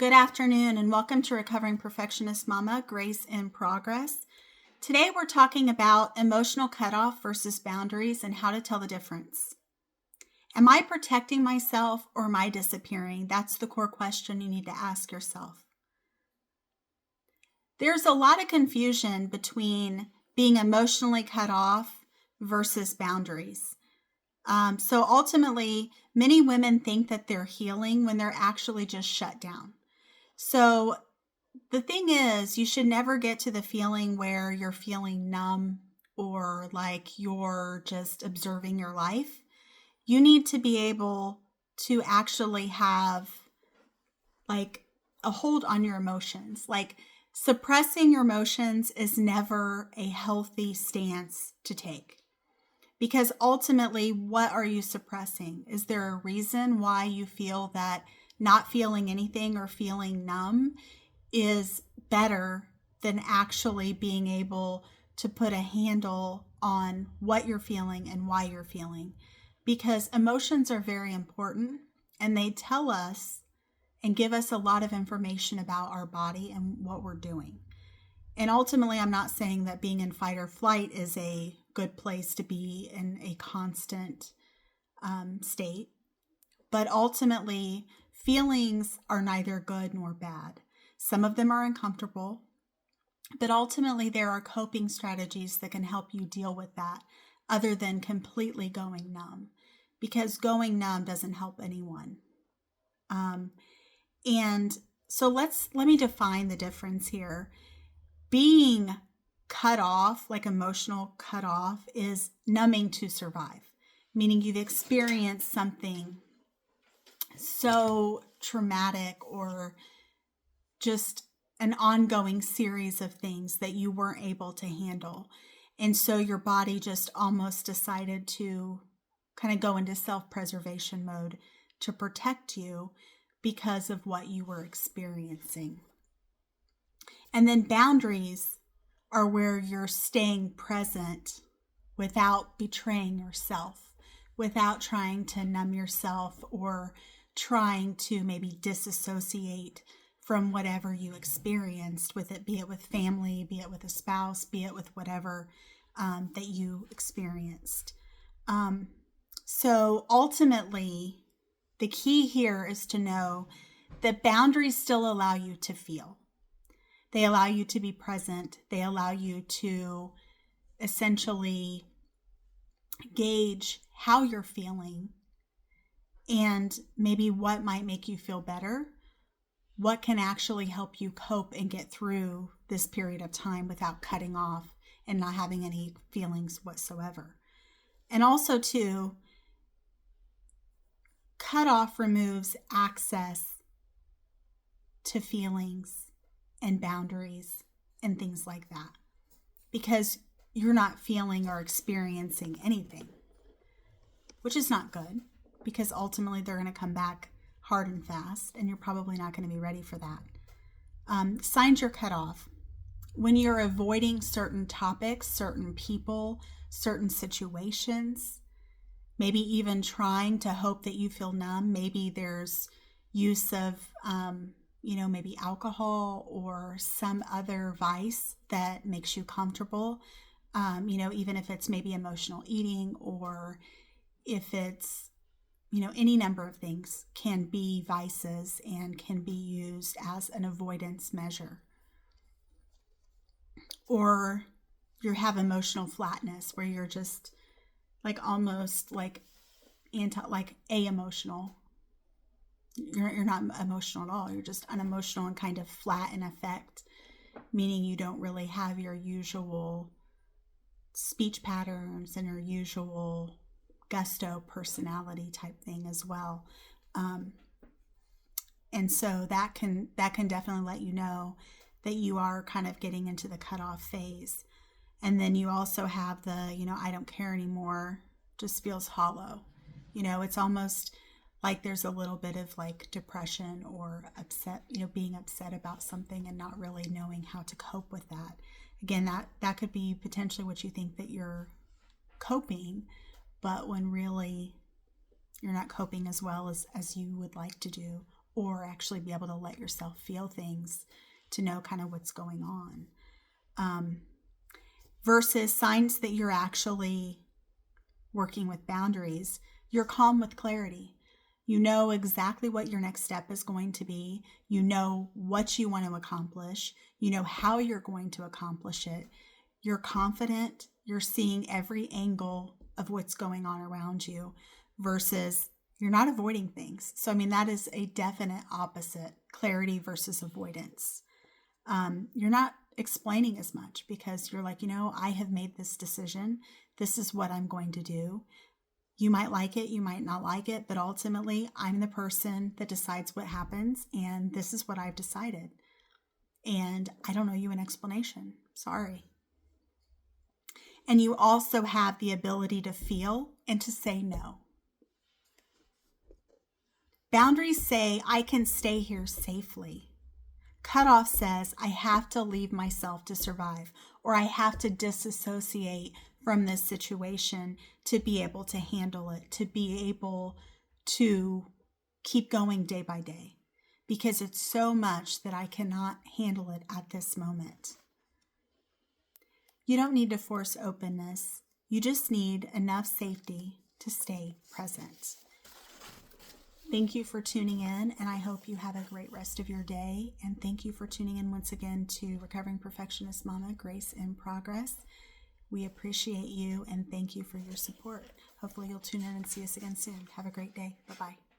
Good afternoon and welcome to Recovering Perfectionist Mama, Grace in Progress. Today we're talking about emotional cutoff versus boundaries and how to tell the difference. Am I protecting myself or am I disappearing? That's the core question you need to ask yourself. There's a lot of confusion between being emotionally cut off versus boundaries. So ultimately, many women think that they're healing when they're actually just shut down. So the thing is, you should never get to the feeling where you're feeling numb or like you're just observing your life. You need to be able to actually have like a hold on your emotions. Like suppressing your emotions is never a healthy stance to take. Because ultimately, what are you suppressing? Is there a reason why you feel that not feeling anything or feeling numb is better than actually being able to put a handle on what you're feeling and why you're feeling? Because emotions are very important and they tell us and give us a lot of information about our body and what we're doing. And ultimately, I'm not saying that being in fight or flight is a good place to be in a constant state. But ultimately, feelings are neither good nor bad. Some of them are uncomfortable, but ultimately there are coping strategies that can help you deal with that other than completely going numb, because going numb doesn't help anyone. And so let me define the difference here. Being cut off, like emotional cut off, is numbing to survive, meaning you've experienced something so traumatic or just an ongoing series of things that you weren't able to handle. And so your body just almost decided to kind of go into self-preservation mode to protect you because of what you were experiencing. And then boundaries are where you're staying present without betraying yourself, without trying to numb yourself or trying to maybe disassociate from whatever you experienced with it, be it with family, be it with a spouse, be it with whatever that you experienced. So ultimately, the key here is to know that boundaries still allow you to feel. They allow you to be present. They allow you to essentially gauge how you're feeling and maybe what might make you feel better, what can actually help you cope and get through this period of time without cutting off and not having any feelings whatsoever. And also, too, cut off removes access to feelings and boundaries and things like that, because you're not feeling or experiencing anything, which is not good, because ultimately they're going to come back hard and fast, and you're probably not going to be ready for that. Signs you're cut off. When you're avoiding certain topics, certain people, certain situations, maybe even trying to hope that you feel numb. Maybe there's use of maybe alcohol or some other vice that makes you comfortable, even if it's maybe emotional eating, or if it's, any number of things can be vices and can be used as an avoidance measure. Or you have emotional flatness where you're just like almost like a-emotional. You're not emotional at all. You're just unemotional and kind of flat in effect, meaning you don't really have your usual speech patterns and your usual gusto personality type thing as well. And so that can definitely let you know that you are kind of getting into the cutoff phase. And then you also have the, I don't care anymore, just feels hollow. It's almost like there's a little bit of like depression or upset, being upset about something and not really knowing how to cope with that. Again, that could be potentially what you think that you're coping, but when really you're not coping as well as you would like to do, or actually be able to let yourself feel things to know kind of what's going on. Versus signs that you're actually working with boundaries, you're calm with clarity. You know exactly what your next step is going to be. You know what you want to accomplish. You know how you're going to accomplish it. You're confident. You're seeing every angle of what's going on around you versus you're not avoiding things. So, I mean, that is a definite opposite, clarity versus avoidance. You're not explaining as much because you're like, I have made this decision. This is what I'm going to do. You might like it, you might not like it, but ultimately I'm the person that decides what happens, and this is what I've decided. And I don't owe you an explanation. Sorry. And you also have the ability to feel and to say no. Boundaries say, I can stay here safely. Cutoff says, I have to leave myself to survive, or I have to disassociate from this situation to be able to handle it, to be able to keep going day by day, because it's so much that I cannot handle it at this moment. You don't need to force openness. You just need enough safety to stay present. Thank you for tuning in, and I hope you have a great rest of your day. And thank you for tuning in once again to Recovering Perfectionist Mama, Grace in Progress. We appreciate you and thank you for your support. Hopefully you'll tune in and see us again soon. Have a great day. Bye-bye.